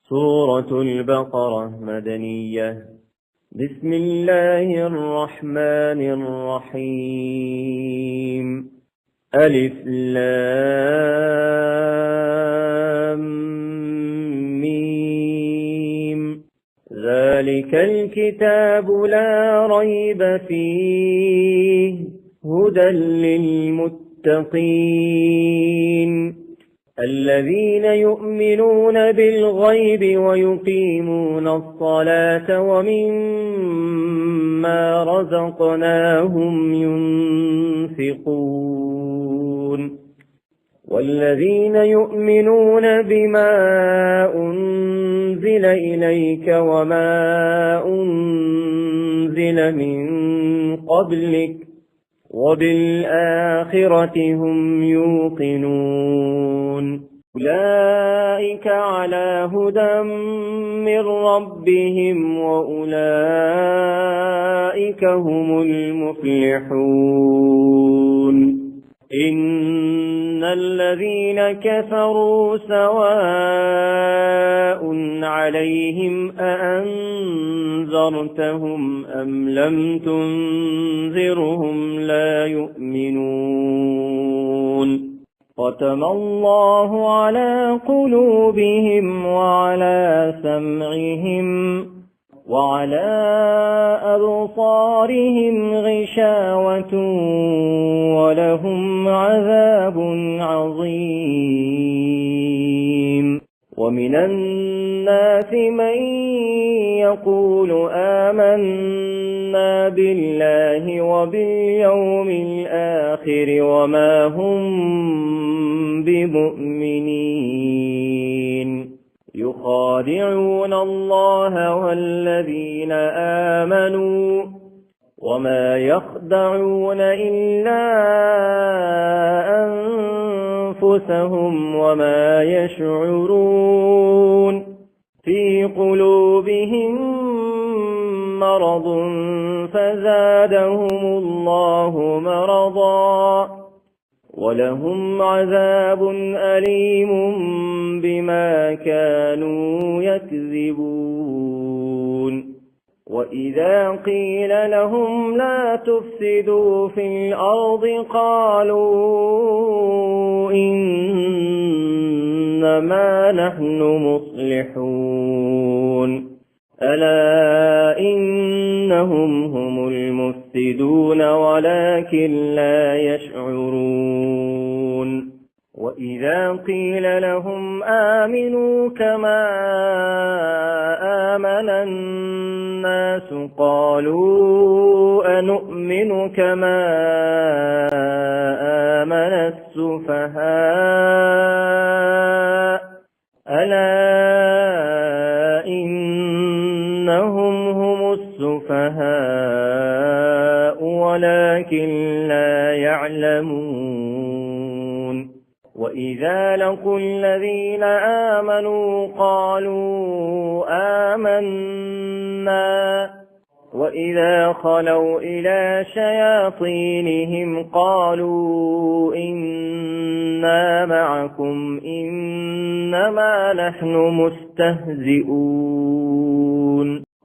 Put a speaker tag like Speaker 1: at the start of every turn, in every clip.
Speaker 1: سورة البقرة مدنية. بسم الله الرحمن الرحيم. ألف لام ميم. ذلك الكتاب لا ريب فيه هدى للمتقين الذين يؤمنون بالغيب ويقيمون الصلاة ومما رزقناهم ينفقون والذين يؤمنون بما أنزل إليك وما أنزل من قبلك وبالآخرة هم يوقنون أولئك على هدى من ربهم وأولئك هم المفلحون إن الذين كفروا سواء عليهم أأنذرتهم أم لم تنذرهم لا يؤمنون ختم الله على قلوبهم وعلى سمعهم وعلى أبصارهم غشاوة ولهم عذاب عظيم ومن الناس من يقول آمنا بالله وباليوم الآخر وما هم بمؤمنين يخادعون الله والذين آمنوا وما يخدعون إلا أنفسهم وما يشعرون في قلوبهم مرض فزادهم الله مرضا ولهم عذاب أليم بما كانوا يكذبون وإذا قيل لهم لا تفسدوا في الأرض قالوا إنما نحن مصلحون ألا إنهم هم المفسدون ولكن لا يشعرون وإذا قيل لهم آمنوا كما آمن الناس قالوا أنؤمن كما آمن السفهاء ألا إنهم هم السفهاء ولكن لا يعلمون وإذا لقوا الذين آمنوا قالوا آمنا وإذا خلوا إلى شياطينهم قالوا إنا معكم إنما نحن مستهزئون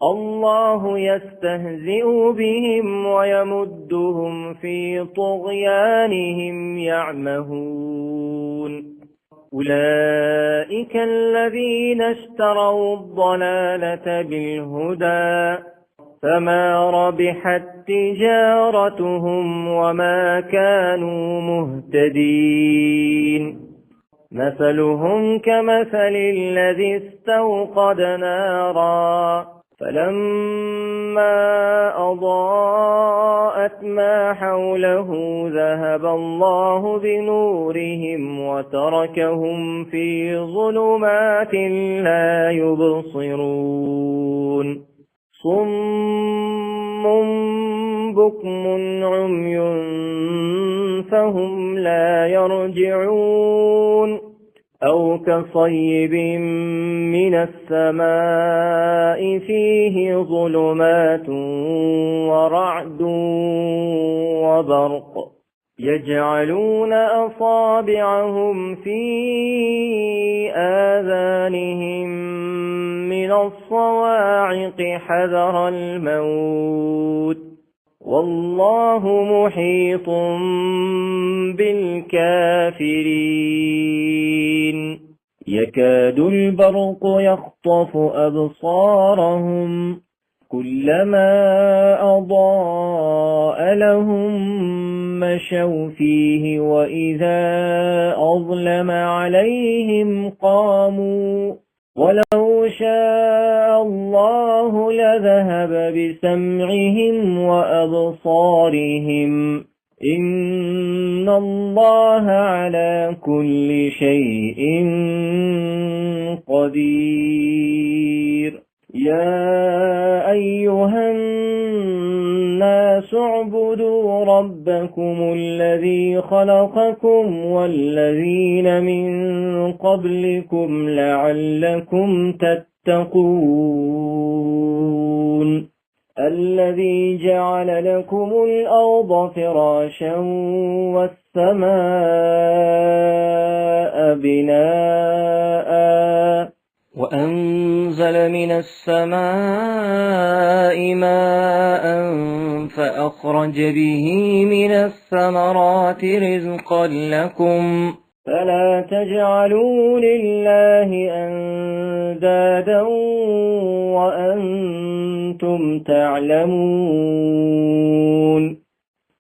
Speaker 1: الله يستهزئ بهم ويمدهم في طغيانهم يعمهون أولئك الذين اشتروا الضلالة بالهدى فما ربحت تجارتهم وما كانوا مهتدين مثلهم كمثل الذي استوقد نارا فلما أضاءت ما حوله ذهب الله بنورهم وتركهم في ظلمات لا يبصرون صم بكم عمي فهم لا يرجعون أو كصيب من السماء فيه ظلمات ورعد وبرق يجعلون أصابعهم في آذانهم من الصواعق حذر الموت والله محيط بالكافرين يكاد البرق يخطف أبصارهم كلما أضاء لهم مشوا فيه وإذا أظلم عليهم قاموا ولو شاء الله لذهب بسمعهم وأبصارهم إن الله على كل شيء قدير يا أيها الناس اعبدوا ربكم الذي خلقكم والذين من قبلكم لعلكم تتقون الذي جعل لكم الأرض فراشا والسماء بناء وأنزل من السماء ماء فأخرج به من الثمرات رزقا لكم فلا تجعلوا لله أندادا وأنتم تعلمون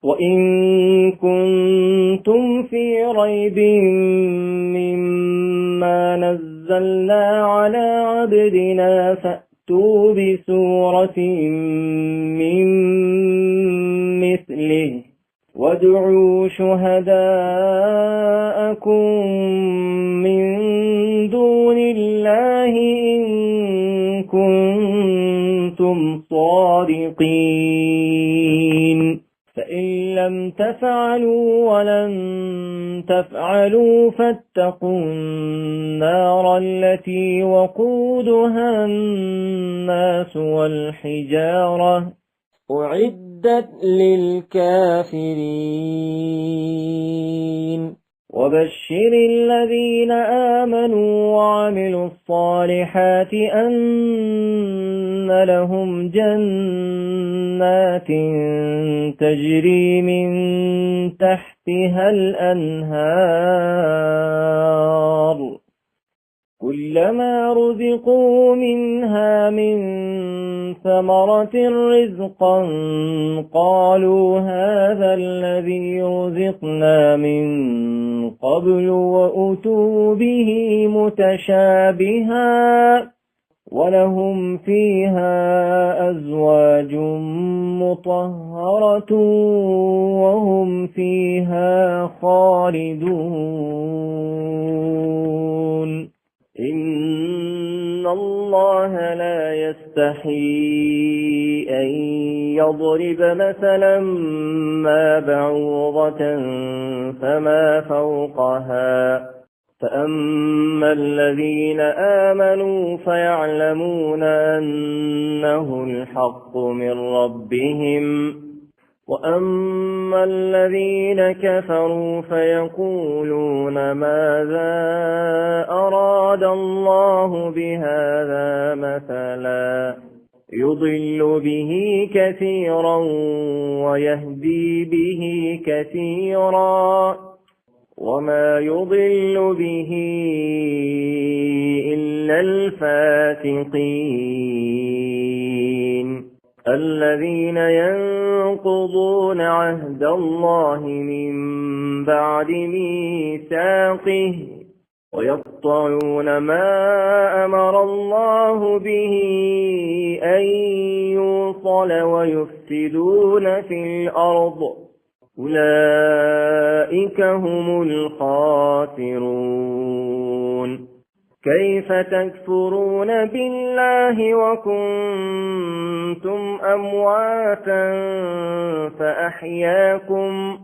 Speaker 1: وإن كنتم في ريب مما نزلنا على عبدنا فأتوا بسورة من مثله وادعوا شهداءكم من دون الله إن كنتم صادقين فإن لم تفعلوا ولن تفعلوا فاتقوا النار التي وقودها الناس والحجارة أعدت للكافرين وبشر الذين آمنوا وعملوا الصالحات أن لهم جنات تجري من تحتها الأنهار كلما رزقوا منها من ثمرة رزقا قالوا هذا الذي رزقنا من قبل وأتوا به متشابها ولهم فيها أزواج مطهرة وهم فيها خالدون إن الله لا يستحيي أن يضرب مثلا ما بعوضة فما فوقها فأما الذين آمنوا فيعلمون أنه الحق من ربهم وأما الذين كفروا فيقولون ماذا أراد الله بهذا مثلا يضل به كثيرا ويهدي به كثيرا وما يضل به إلا الفاسقين الذين ينقضون عهد الله من بعد ميثاقه ويقطعون ما أمر الله به أن يوصل ويفسدون في الأرض أولئك هم الخاسرون كيف تكفرون بالله وكنتم أمواتا فأحياكم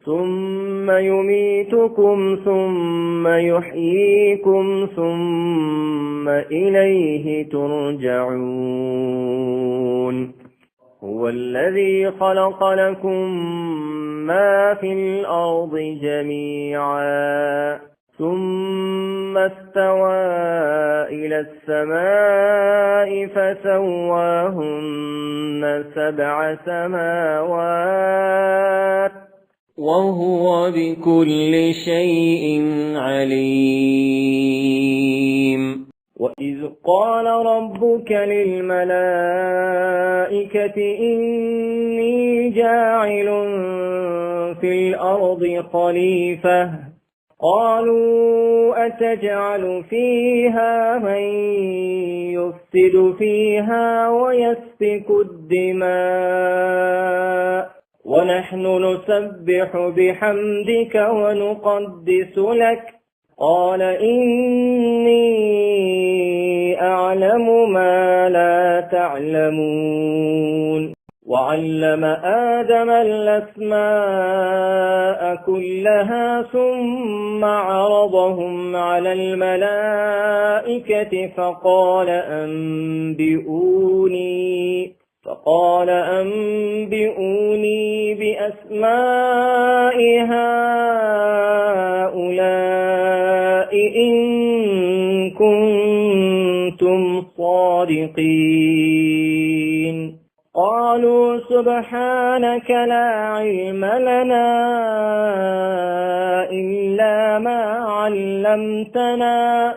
Speaker 1: ثم يميتكم ثم يحييكم ثم إليه ترجعون هو الذي خلق لكم ما في الأرض جميعا ثم استوى إلى السماء فسواهن 7 سماوات وهو بكل شيء عليم. وإذ قال ربك للملائكة إني جاعل في الأرض خليفة قالوا أتجعل فيها من يفسد فيها ويسفك الدماء ونحن نسبح بحمدك ونقدس لك قال إني أعلم ما لا تعلمون. وعلم آدم الأسماء كلها ثم عرضهم على الملائكة فقال أنبئوني بأسماء هؤلاء إن كنتم صادقين. قالوا سبحانك لا علم لنا إلا ما علمتنا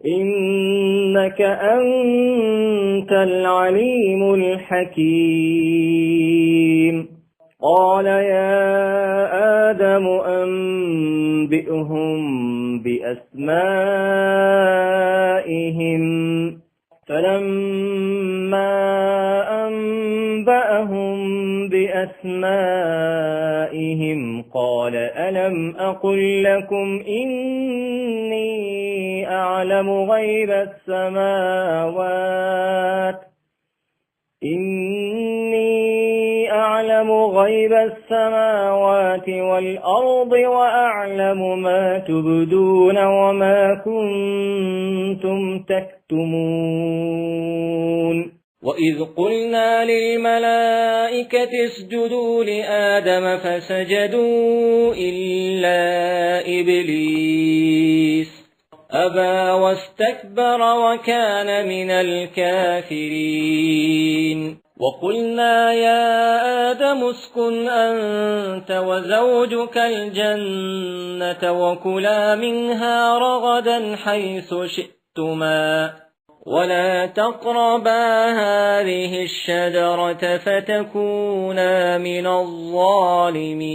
Speaker 1: إنك أنت العليم الحكيم. قال يا آدم أنبئهم بأسمائهم فلما أنبأهم بأسمائهم قال ألم أقل لكم إني أعلم غيب السماوات والأرض وأعلم ما تبدون وما كنتم تكتمون. وإذ قلنا للملائكة اسجدوا لآدم فسجدوا إلا إبليس أبى واستكبر وكان من الكافرين. وقلنا يا آدم اسكن أنت وزوجك الجنة وكلا منها رغدا حيث شئتما ولا تقربا هذه الشجرة فتكونا من الظالمين.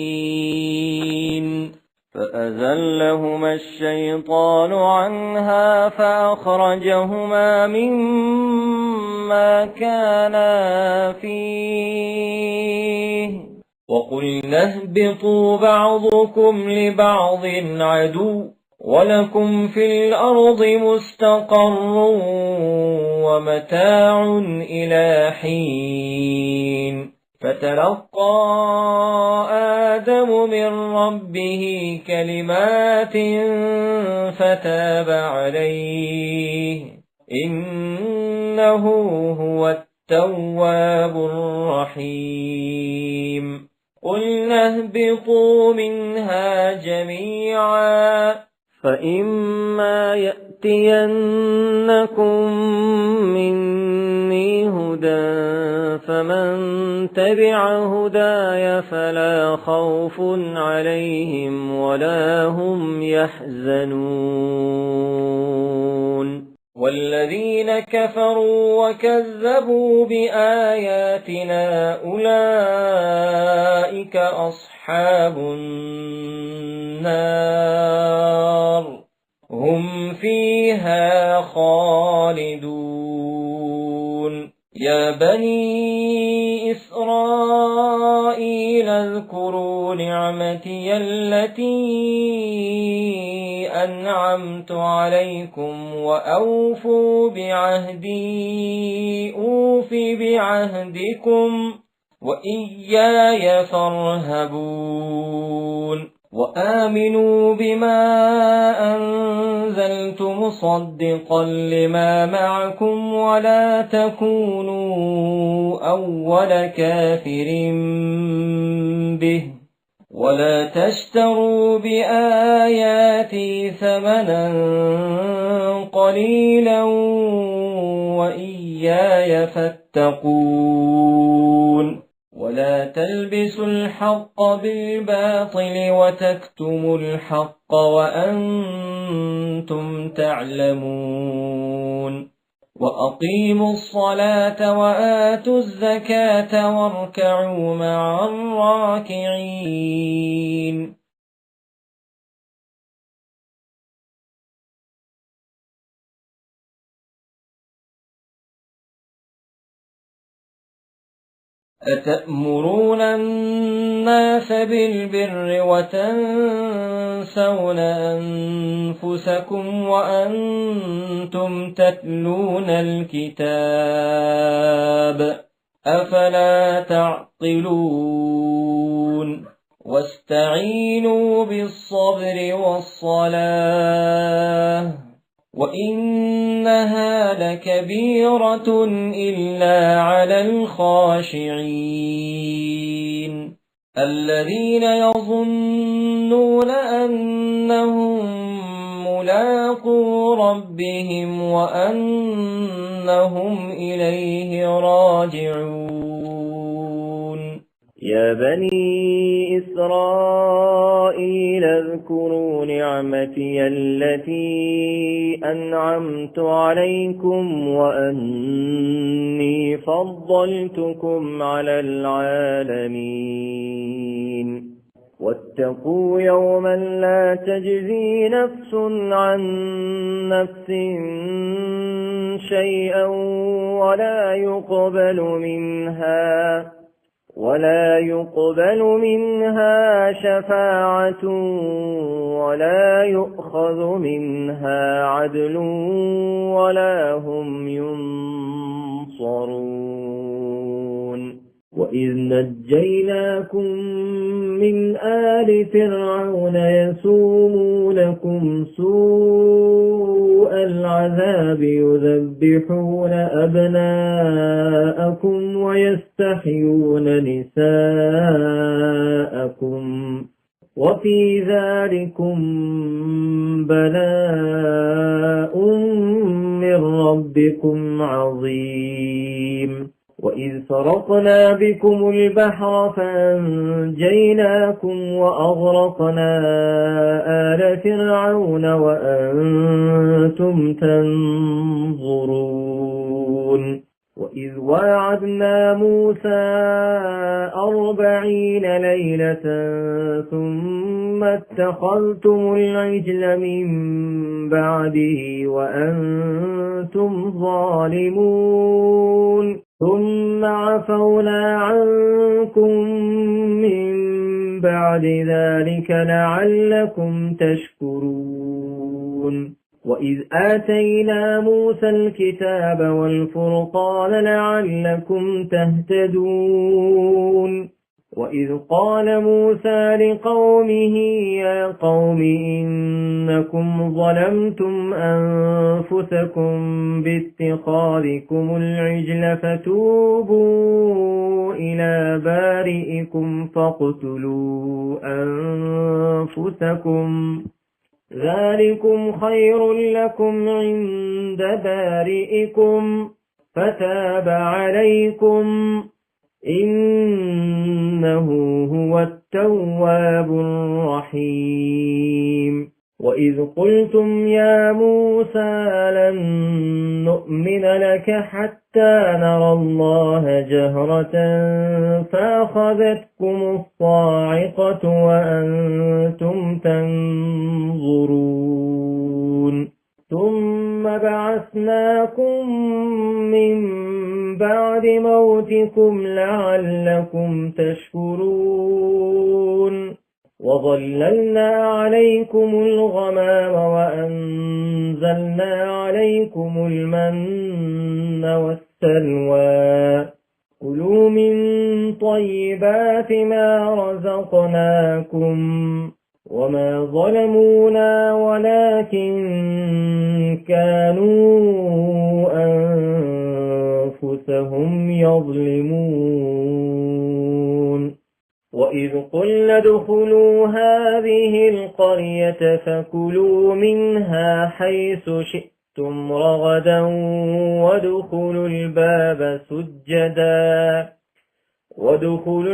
Speaker 1: فأزلهما الشيطان عنها فأخرجهما مما كانا فيه وقلنا اهبطوا بعضكم لبعض عدو ولكم في الأرض مستقر ومتاع إلى حين. فتلقى آدم من ربه كلمات فتاب عليه إنه هو التواب الرحيم. قلنا اهبطوا منها جميعا فإما يأتينكم مني هدى فمن تبع هداي فلا خوف عليهم ولا هم يحزنون. والذين كفروا وكذبوا بآياتنا أولئك أصحاب النار هم فيها خالدون. يا بني إسرائيل اذكروا نعمتي التي أنعمت عليكم وأوفوا بعهدي أوف بعهدكم وإياي فارهبون. وآمنوا بما أنزلت مصدقا لما معكم ولا تكونوا أول كافر به ولا تشتروا بآياتي ثمنا قليلا وإياي فاتقون ولا تلبسوا الحق بالباطل وتكتموا الحق وأنتم تعلمون وأقيموا الصلاة وآتوا الزكاة واركعوا مع الراكعين أتأمرون الناس بالبر وتنسون أنفسكم وأنتم تتلون الكتاب أفلا تعقلون واستعينوا بالصبر والصلاة وإنها لكبيرة إلا على الخاشعين الذين يظنون أنهم ملاقو ربهم وأنهم إليه راجعون
Speaker 2: يا بني إسرائيل اذكروا نعمتي التي أنعمت عليكم وأني فضلتكم على العالمين واتقوا يوما لا تجزي نفس عن نفس شيئا ولا يقبل منها شفاعة ولا يؤخذ منها عدل ولا هم ينصرون وإذ نجيناكم من آل فرعون يسومونكم سوء العذاب يذبحون أبناءكم ويستحيون نساءكم وفي ذلكم بلاء من ربكم عظيم وإذ فرقنا بكم البحر فأنجيناكم وأغرقنا آل فرعون وأنتم تنظرون وإذ واعدنا موسى 40 ليلة ثم اتخذتم العجل من بعده وأنتم ظالمون ثم عفونا عنكم من بعد ذلك لعلكم تشكرون وإذ آتينا موسى الكتاب والفرقان لعلكم تهتدون وإذ قال موسى لقومه يا قوم إنكم ظلمتم أنفسكم باتخاذكم العجل فتوبوا إلى بارئكم فاقتلوا أنفسكم ذلكم خير لكم عند بارئكم فتاب عليكم إنه هو التواب الرحيم وإذ قلتم يا موسى لن نؤمن لك حتى نرى الله جهرة فأخذتكم الصاعقة وأنتم تنظرون ثم بعثناكم من بعد موتكم لعلكم تشكرون وظللنا عليكم الغمام وأنزلنا عليكم المن والسلوى كلوا من طيبات ما رزقناكم وما ظلمونا ولكن كانوا أنفسهم يظلمون وإذ وإذ قلنا ادخلوا هذه القرية فكلوا منها حيث شئتم رغدا وادخلوا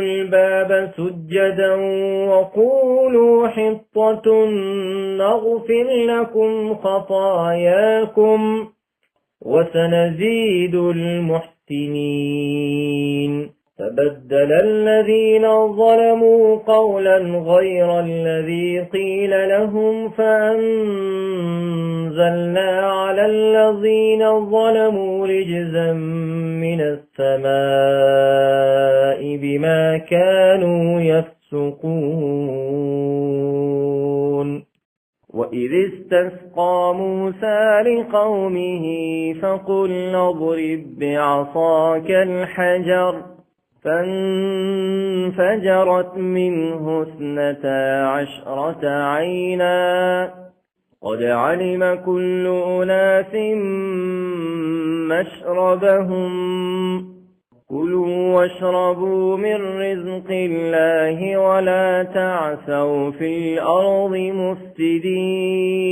Speaker 2: الباب سجدا وقولوا حطة نغفر لكم خطاياكم وسنزيد المحسنين. فبدل الذين ظلموا قولا غير الذي قيل لهم فأنزلنا على الذين ظلموا رجزا من السماء بما كانوا يفسقون. وإذ استسقى موسى لقومه فقلنا اضرب بعصاك الحجر فانفجرت منه 12 عينا قد علم كل أناس مشربهم كلوا واشربوا من رزق الله ولا تعثوا في الأرض مفسدين.